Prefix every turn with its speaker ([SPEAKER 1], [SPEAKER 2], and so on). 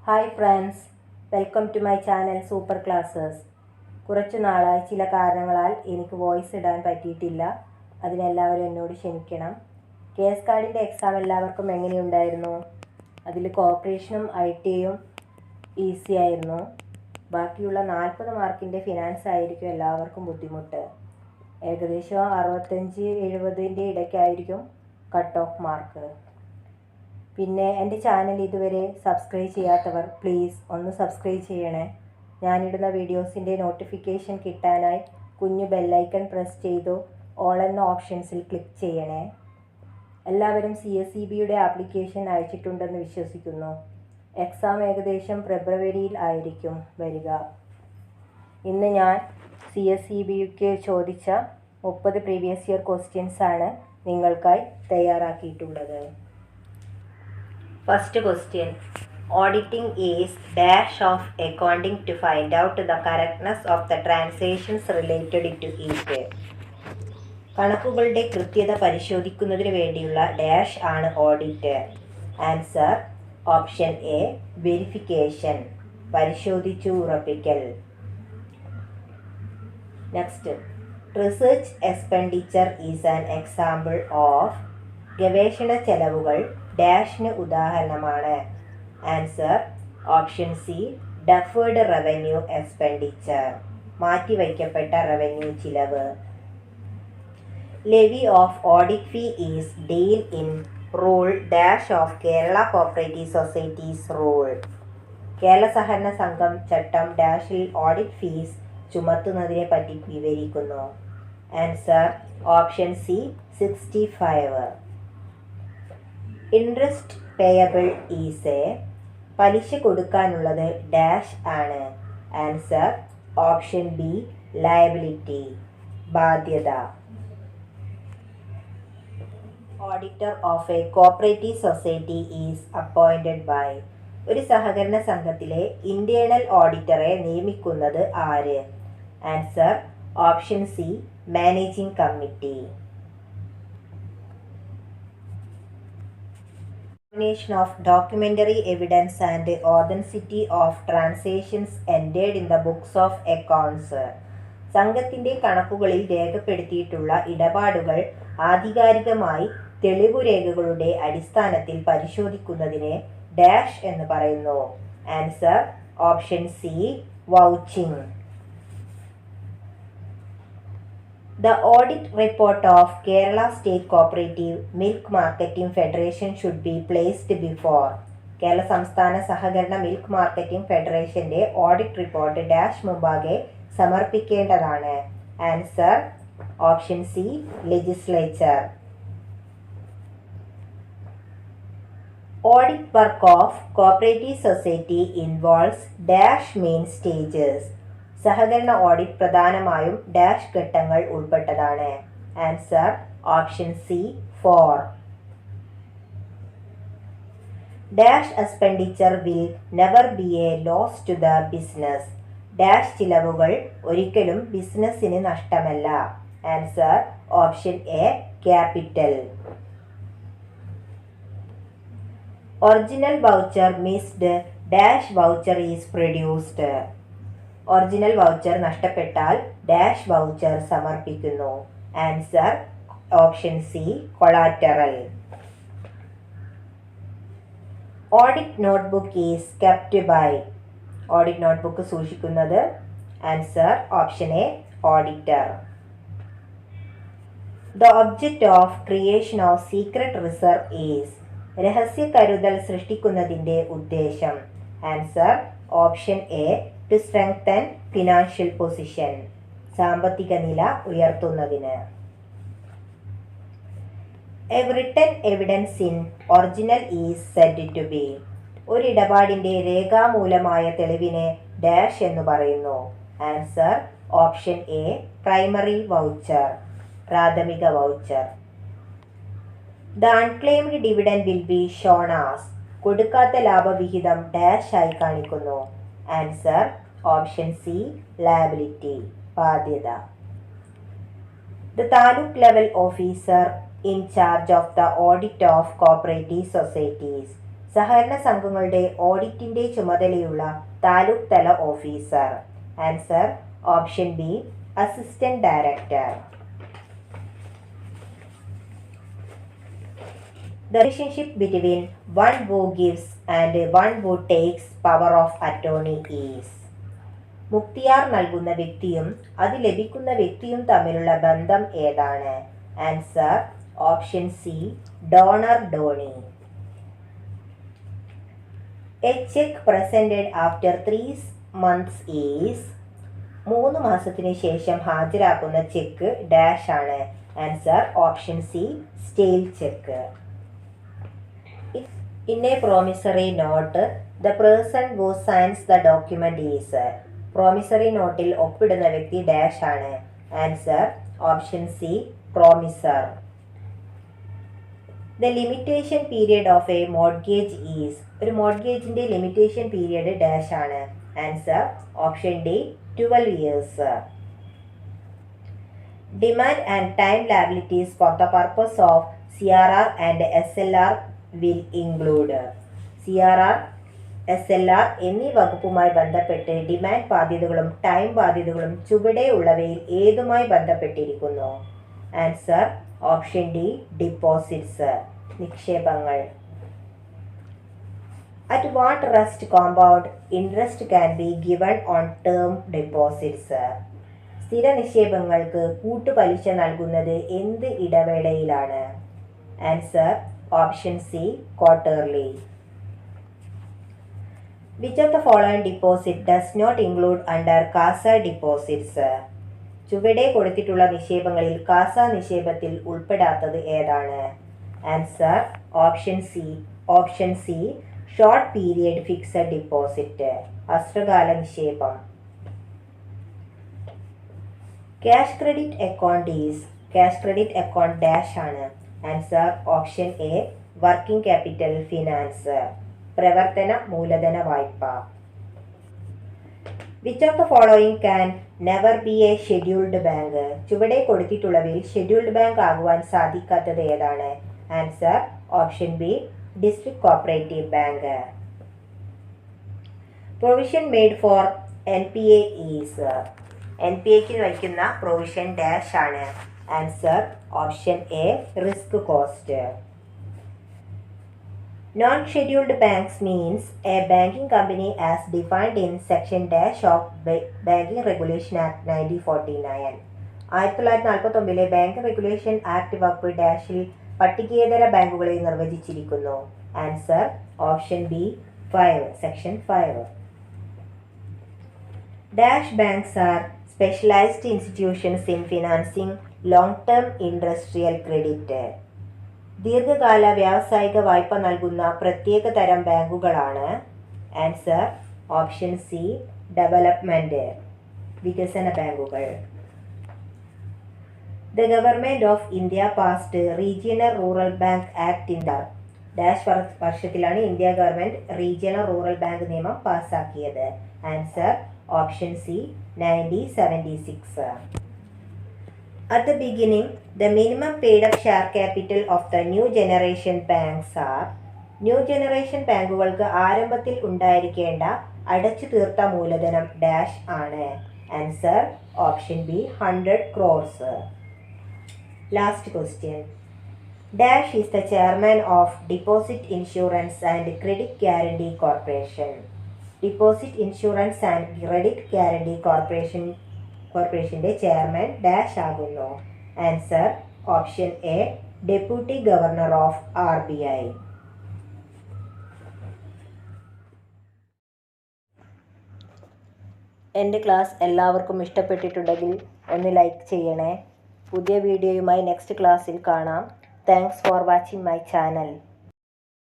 [SPEAKER 1] Hi friends, welcome to my channel super classes. കുറച്ചു നാളായി ചില കാരണങ്ങളാൽ എനിക്ക് വോയിസ് ഇടാൻ പറ്റിയിട്ടില്ല. അതിനെല്ലാവരും എന്നോട് ക്ഷമിക്കണം. കേസ് കാർഡിൻ്റെ എക്സാം എല്ലാവർക്കും എങ്ങനെയുണ്ടായിരുന്നു? അതിൽ കോപ്പറേഷനും ITയും ഈസി ആയിരുന്നു. ബാക്കിയുള്ള 40 മാർക്കിൻ്റെ ഫിനാൻസ് ആയിരിക്കും എല്ലാവർക്കും ബുദ്ധിമുട്ട്. ഏകദേശം 65-70 ഇടയ്ക്കായിരിക്കും കട്ട് ഓഫ് മാർക്ക്. പിന്നെ എൻ്റെ ചാനൽ ഇതുവരെ സബ്സ്ക്രൈബ് ചെയ്യാത്തവർ പ്ലീസ് ഒന്ന് സബ്സ്ക്രൈബ് ചെയ്യണേ. ഞാനിടുന്ന വീഡിയോസിൻ്റെ നോട്ടിഫിക്കേഷൻ കിട്ടാനായി കുഞ്ഞു ബെല്ലൈക്കൺ പ്രസ് ചെയ്തു ഓൾ എന്ന ഓപ്ഷൻസിൽ ക്ലിക്ക് ചെയ്യണേ. എല്ലാവരും CSEBയുടെ ആപ്ലിക്കേഷൻ അയച്ചിട്ടുണ്ടെന്ന് വിശ്വസിക്കുന്നു. എക്സാം ഏകദേശം ഫെബ്രുവരിയിൽ ആയിരിക്കും വരിക. ഇന്ന് ഞാൻ CSEBക്ക് ചോദിച്ച 30 പ്രീവിയസ് ഇയർ ക്വസ്റ്റ്യൻസാണ് നിങ്ങൾക്കായി തയ്യാറാക്കിയിട്ടുള്ളത്. First question. Auditing is dash of accounting to find out the correctness of the transactions related to it. കണക്കുകളുടെ കൃത്യത പരിശോധിക്കുന്നതിന് വേണ്ടിയുള്ള ഡാഷ് ആണ് audit. Answer option A verification, പരിശോധിച്ചു ഉറപ്പിക്കൽ. Next, research expenditure is an example of. ഗവേഷണ ചെലവുകൾ ഡാഷിന് ഉദാഹരണമാണ്. Answer option C deferred revenue expenditure, മാറ്റിവയ്ക്കപ്പെട്ട റവന്യൂ ചിലവ്. Levy of audit fee is deal in rule dash of Kerala cooperative societies rule. Kerala സഹകരണ സംഘം ചട്ടം ഡാഷിൽ ഓഡിറ്റ് ഫീസ് ചുമത്തുന്നതിനെ പറ്റി വിവരിക്കുന്നു. Answer option C 65. Interest payable is a. പലിശ കൊടുക്കാനുള്ളത് ഡാഷ് ആണ്. ആൻസർ ഓപ്ഷൻ ബി ലയബിലിറ്റി, ബാധ്യത. Auditor of a cooperative society is appointed by. ഒരു സഹകരണ സംഘത്തിലെ ഇന്റേണൽ ഓഡിറ്ററെ നിയമിക്കുന്നത് ആര്? Answer option C managing committee. Examination of documentary evidence and authenticity of transactions entered in the books of accounts. സംഘത്തിന്റെ കണക്കുകളിൽ രേഖപ്പെടുത്തിയിട്ടുള്ള ഇടപാടുകൾ ആധികാരികമായി തെളിവുരേഖകളുടെ അടിസ്ഥാനത്തിൽ പരിശോധിക്കുന്നതിനെ ഡാഷ് എന്ന് പറയുന്നു. Answer option C vouching. The audit report of Kerala State Cooperative Milk Marketing Federation should be placed before. Kerala സംസ്ഥാന സഹകരണ milk marketing ഫെഡറേഷന്റെ audit report dash മുമ്പാകെ സമർപ്പിക്കേണ്ടതാണ്. Answer option C legislature. Audit work of cooperative society involves dash main stages. സഹകരണ audit പ്രധാനമായും dash ഘട്ടങ്ങൾ ഉൾപ്പെട്ടതാണ്. Answer option C 4. Dash expenditure will never be a loss to the business. Dash ചിലവുകൾ ഒരിക്കലും ബിസിനസ്സിന് നഷ്ടമല്ല. Answer option A capital. Original voucher missed dash voucher is produced. Original voucher നഷ്ടപ്പെട്ടാൽ dash voucher സമർപ്പിക്കുന്നു. Answer option C collateral. Audit notebook is kept by. Audit notebook സൂക്ഷിക്കുന്നത്. Answer option A auditor. The object of creation of secret reserve is. രഹസ്യ കരുതൽ സൃഷ്ടിക്കുന്നതിൻ്റെ ഉദ്ദേശം. Answer option A to strengthen financial position, സാമ്പത്തിക നില ഉയർത്തുന്നതിന്. A written evidence in original is said to be. ഒരിടപാടിൻ്റെ രേഖാമൂലമായ തെളിവിനെ ഡാഷ് എന്ന് പറയുന്നു. Answer option A primary voucher, പ്രാഥമിക voucher. The unclaimed dividend will be shown as. കൊടുക്കാത്ത ലാഭവിഹിതം ഡാഷ് ആയി കാണിക്കുന്നു. ആൻസർ ഓപ്ഷൻ സി ലയബിലിറ്റി, ബാധ്യത. The Taluk level officer in charge of the audit of cooperative societies. സഹകരണ സംഘങ്ങളുടെ ഓഡിറ്റിന്റെ ചുമതലയുള്ള താലൂക്ക് തല officer. Answer option B assistant director. The relationship between one who gives and one who takes power of attorney is. മുക്തിയാർ നൽകുന്ന വ്യക്തിയും അത് ലഭിക്കുന്ന വ്യക്തിയും തമ്മിലുള്ള ബന്ധം ഏതാണ്? Answer option C donor Doni. A cheque presented after 3 months is. 3 മാസത്തിന് ശേഷം ഹാജരാക്കുന്ന ചെക്ക് ഡാഷ് ആണ്. Answer option C stale check. In a promissory note, the person who signs the document is. Promissory നോട്ടിൽ ഒപ്പിടുന്ന വ്യക്തി ഡാഷ് ആണ്. Answer option C promisor. The limitation period of A mortgage is. ഒരു മോർഗേജിന്റെ limitation period dash ആണ്. Answer option D 12 years. Demand and time liabilities for the purpose of CRR and SLR will include. CRR, SLR എന്നീ വകുപ്പുമായി ബന്ധപ്പെട്ട് demand ബാധ്യതകളും time ബാധ്യതകളും ചുവടെയുള്ളവയിൽ ഏതുമായി ബന്ധപ്പെട്ടിരിക്കുന്നു? Answer option D deposits, നിക്ഷേപങ്ങൾ. At what trust compound interest can be given on term deposits? സ്ഥിര നിക്ഷേപങ്ങൾക്ക് കൂട്ടുപലിശ നൽകുന്നത് എന്ത് ഇടവേളയിലാണ്? Answer option C quarterly. Which of the following deposit does not include under CASA deposits? ചുവടെ കൊടുത്തിട്ടുള്ള നിക്ഷേപങ്ങളിൽ കാസ നിക്ഷേപത്തിൽ ഉൾപ്പെടാത്തത് ഏതാണ്? Answer option C short period fixed deposit, ഹ്രസ്വകാല നിക്ഷേപം. ക്യാഷ് ക്രെഡിറ്റ് അക്കൗണ്ട് ഡാഷ് ആണ്. Answer option A working capital finance, പ്രവർത്തന മൂലധന വായ്പ. Which of the following can never be a scheduled bank? ചുവടെ കൊടുത്തിട്ടുള്ളവയിൽ ഷെഡ്യൂൾഡ് ബാങ്ക് ആകുവാൻ സാധിക്കാത്തത് ഏതാണ്? Answer option B district cooperative bank. Provision made for NPA is. NPAക്ക് വയ്ക്കുന്ന പ്രൊവിഷൻ ഡാഷ് ആണ്. Answer option A risk cost. Non-scheduled banks means a banking company as defined in section dash of Banking Regulation Act 1949. 1949 banking regulation act വകുപ്പ് ഡാഷിൽ പട്ടികേതര ബാങ്കുകളെ നിർവചിച്ചിരിക്കുന്നു. Answer option B 5, section 5. Dash banks are specialised institutions in financing long term industrial credit. ദീർഘകാല വ്യാവസായിക വായ്പ നൽകുന്ന പ്രത്യേക തരം ബാങ്കുകളാണ്. ആൻസർ ഓപ്ഷൻ സി ഡെവലപ്മെന്റ്, വികസന ബാങ്കുകൾ. The government of India passed regional rural bank act in dash വർഷത്തിലാണ് India government regional rural bank നിയമം പാസ്സാക്കിയത്. Answer option C 1976. At the beginning, the minimum paid-up share capital of the new generation banks are. New generation ബാങ്കുകൾക്ക് ആരംഭത്തിൽ ഉണ്ടായിരിക്കേണ്ട അടച്ചു തീർത്ത മൂലധനം dash ആണ്. Answer option B 100 crores. Last question. Dash is the chairman of deposit insurance and credit guarantee corporation. Deposit insurance and credit guarantee കോർപ്പറേഷന്റെ chairman dash ആകുന്നു. Answer option A deputy governor of RBI. എൻ്റെ class എല്ലാവർക്കും ഇഷ്ടപ്പെട്ടിട്ടുണ്ടെങ്കിൽ ഒന്ന് like ചെയ്യണേ. പുതിയ വീഡിയോയുമായി next ക്ലാസ്സിൽ കാണാം. Thanks for watching my channel.